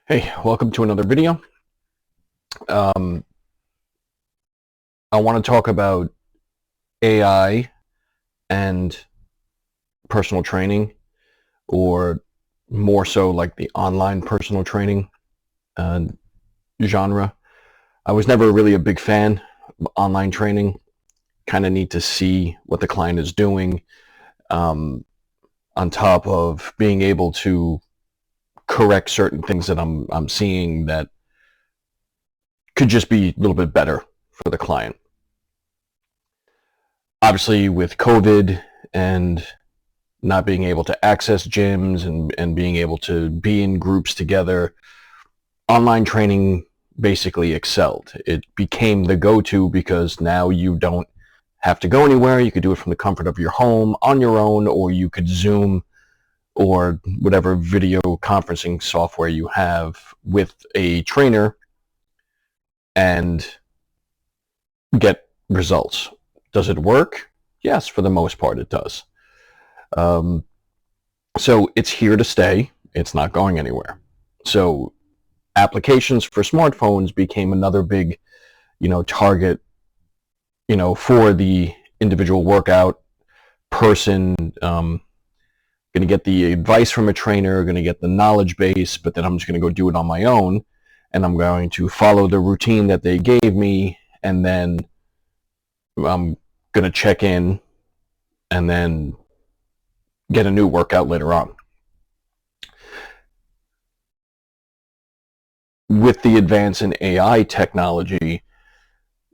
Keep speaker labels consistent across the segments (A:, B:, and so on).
A: Hey, welcome to another video. I want to talk about AI and personal training, or more so like the online personal training uh, genre. I was never really a big fan of online training. Kind of need to see what the client is doing, um, on top of being able to correct certain things that I'm seeing that could just be a little bit better for the client. Obviously, with COVID and not being able to access gyms and being able to be in groups together, online training basically excelled. It became the go-to because now you don't have to go anywhere. You could do it from the comfort of your home on your own, or you could Zoom or whatever video conferencing software you have with a trainer and get results. Does it work? Yes, for the most part it does. So it's here to stay. It's not going anywhere. So applications for smartphones became another big, target, for the individual workout person. Going to get the advice from a trainer, going to get the knowledge base, but then I'm just going to go do it on my own, and I'm going to follow the routine that they gave me, and then I'm going to check in and then get a new workout later on. With the advance in AI technology,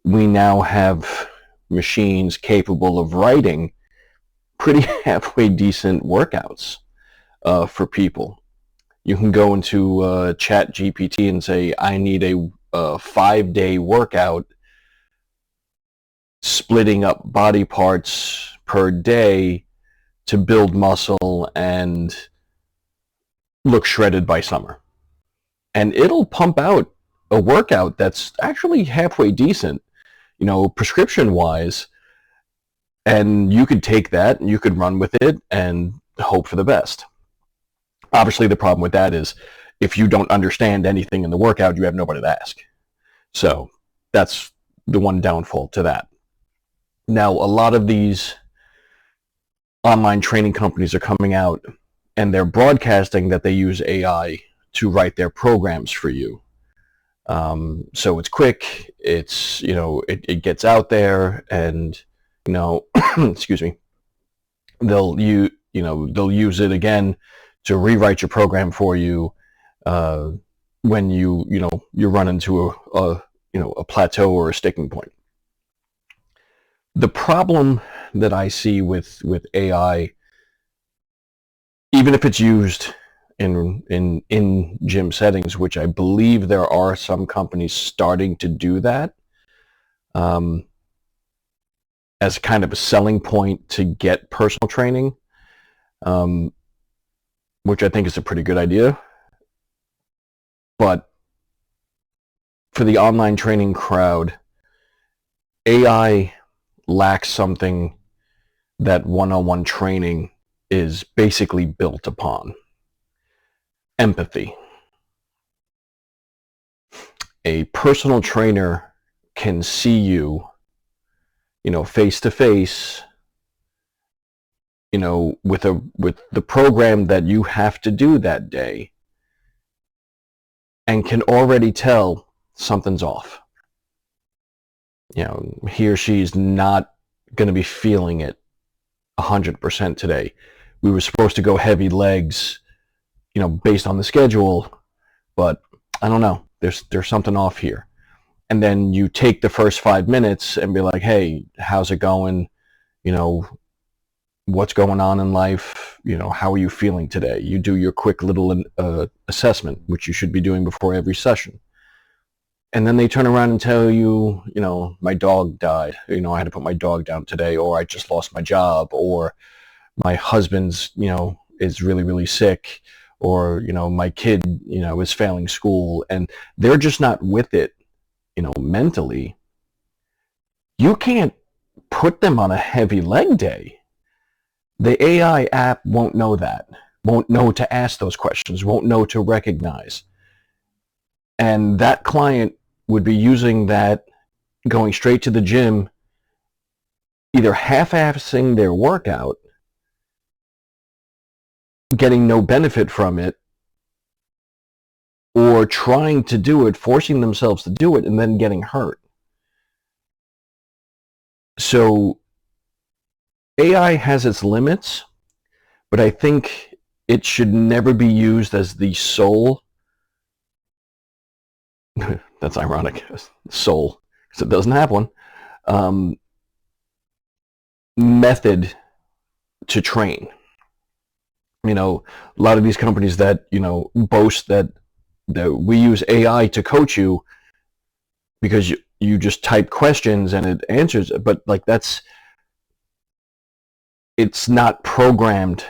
A: we now have machines capable of writing pretty halfway decent workouts for people. You can go into Chat GPT and say, I need a 5-day workout splitting up body parts per day to build muscle and look shredded by summer. And it'll pump out a workout that's actually halfway decent, prescription wise. And you could take that and you could run with it and hope for the best. Obviously, the problem with that is if you don't understand anything in the workout, you have nobody to ask. So that's the one downfall to that. Now, a lot of these online training companies are coming out and they're broadcasting that they use AI to write their programs for you. So it's quick, it's, it gets out there, and, excuse me, they'll use it again to rewrite your program for you when you run into a plateau or a sticking point. The problem that I see with AI, even if it's used in gym settings, which I believe there are some companies starting to do that as kind of a selling point to get personal training, which I think is a pretty good idea. But for the online training crowd, AI lacks something that one-on-one training is basically built upon: empathy. A personal trainer can see you, face to face, with the program that you have to do that day, and can already tell something's off. He or she is not going to be feeling it 100% today. We were supposed to go heavy legs, based on the schedule, but I don't know. There's something off here. And then you take the first 5 minutes and be like, hey, how's it going? What's going on in life? How are you feeling today? You do your quick little assessment, which you should be doing before every session. And then they turn around and tell you, my dog died. I had to put my dog down today, or I just lost my job, or my husband's, is really, really sick, or, my kid, is failing school, and they're just not with it, mentally. You can't put them on a heavy leg day. The AI app won't know that, won't know to ask those questions, won't know to recognize. And that client would be using that, going straight to the gym, either half-assing their workout, getting no benefit from it, or trying to do it, forcing themselves to do it, and then getting hurt. So AI has its limits, but I think it should never be used as the sole, that's ironic, sole, because it doesn't have one, method to train. You know, a lot of these companies that, you know, boast that we use AI to coach you because you just type questions and it answers, but like it's not programmed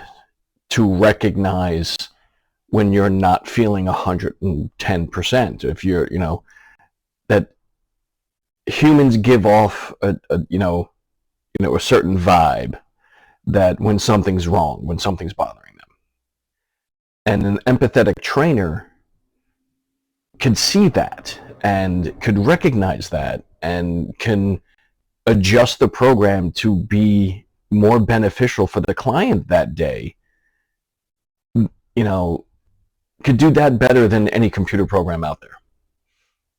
A: to recognize when you're not feeling 110%. If you're, you know, that humans give off a certain vibe that when something's wrong, when something's bothering them. And an empathetic trainer could see that and could recognize that and can adjust the program to be more beneficial for the client that day. You know, could do that better than any computer program out there.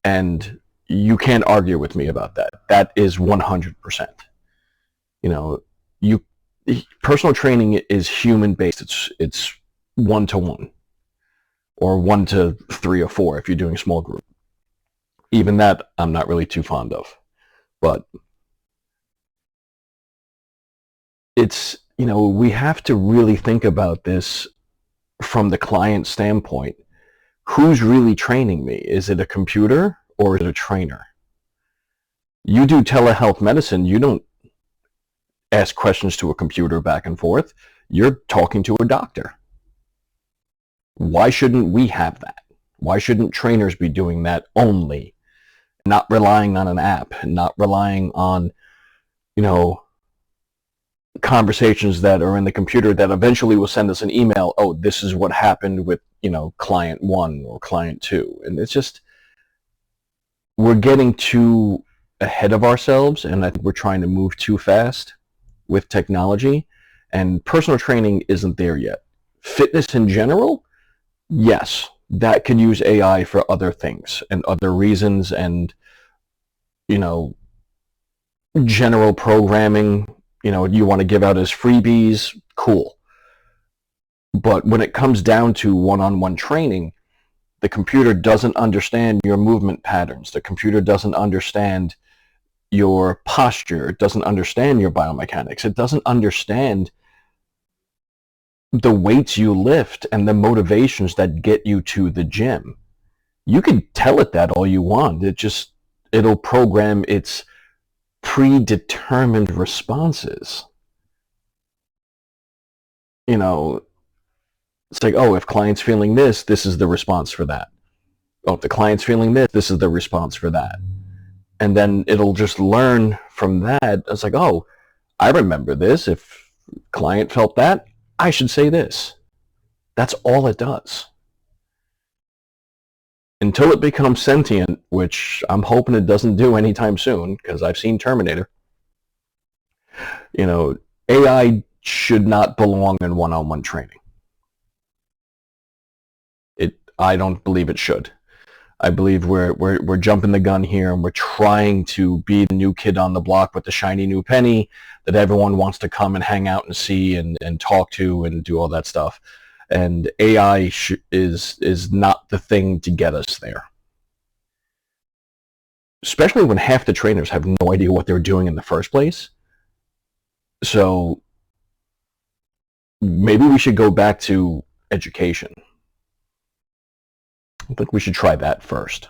A: And you can't argue with me about that. That is 100%. You know, personal training is human based. It's 1-to-1 or 1-to-3 or 4 if you're doing small group. Even that I'm not really too fond of. But it's, you know, we have to really think about this from the client standpoint. Who's really training me? Is it a computer or is it a trainer? You do telehealth medicine, you don't ask questions to a computer back and forth. You're talking to a doctor. Why shouldn't we have that? Why shouldn't trainers be doing that only? Not relying on an app, not relying on, you know, conversations that are in the computer that eventually will send us an email, oh, this is what happened with, you know, client 1 or client 2. And it's just, we're getting too ahead of ourselves, and I think we're trying to move too fast with technology, and personal training isn't there yet. Fitness in general, yes, that could use AI for other things and other reasons, and, you know, general programming, you know, you want to give out as freebies, cool. But when it comes down to one-on-one training, the computer doesn't understand your movement patterns. The computer doesn't understand your posture. It doesn't understand your biomechanics. It doesn't understand the weights you lift and the motivations that get you to the gym. You can tell it that all you want. It'll program its predetermined responses. You know, it's like, oh, if client's feeling this, this is the response for that. Oh, if the client's feeling this, this is the response for that. And then it'll just learn from that. It's like, oh, I remember this. If client felt that, I should say this. That's all it does. Until it becomes sentient, which I'm hoping it doesn't do anytime soon, because I've seen Terminator. You know, AI should not belong in one-on-one training. I don't believe it should. I believe we're jumping the gun here, and we're trying to be the new kid on the block with the shiny new penny that everyone wants to come and hang out and see and talk to and do all that stuff. And AI is not the thing to get us there. Especially when half the trainers have no idea what they're doing in the first place. So maybe we should go back to education. I think we should try that first.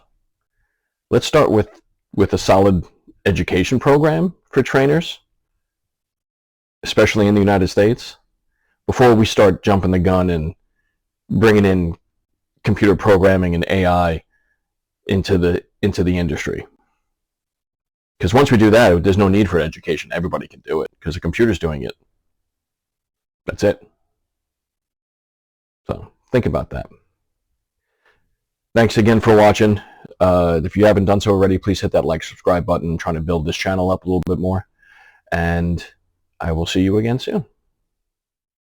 A: Let's start with a solid education program for trainers, especially in the United States, before we start jumping the gun and bringing in computer programming and AI into the industry. Because once we do that, there's no need for education. Everybody can do it because the computer's doing it. That's it. So think about that. Thanks again for watching. If you haven't done so already, please hit that like, subscribe button. I'm trying to build this channel up a little bit more. And I will see you again soon.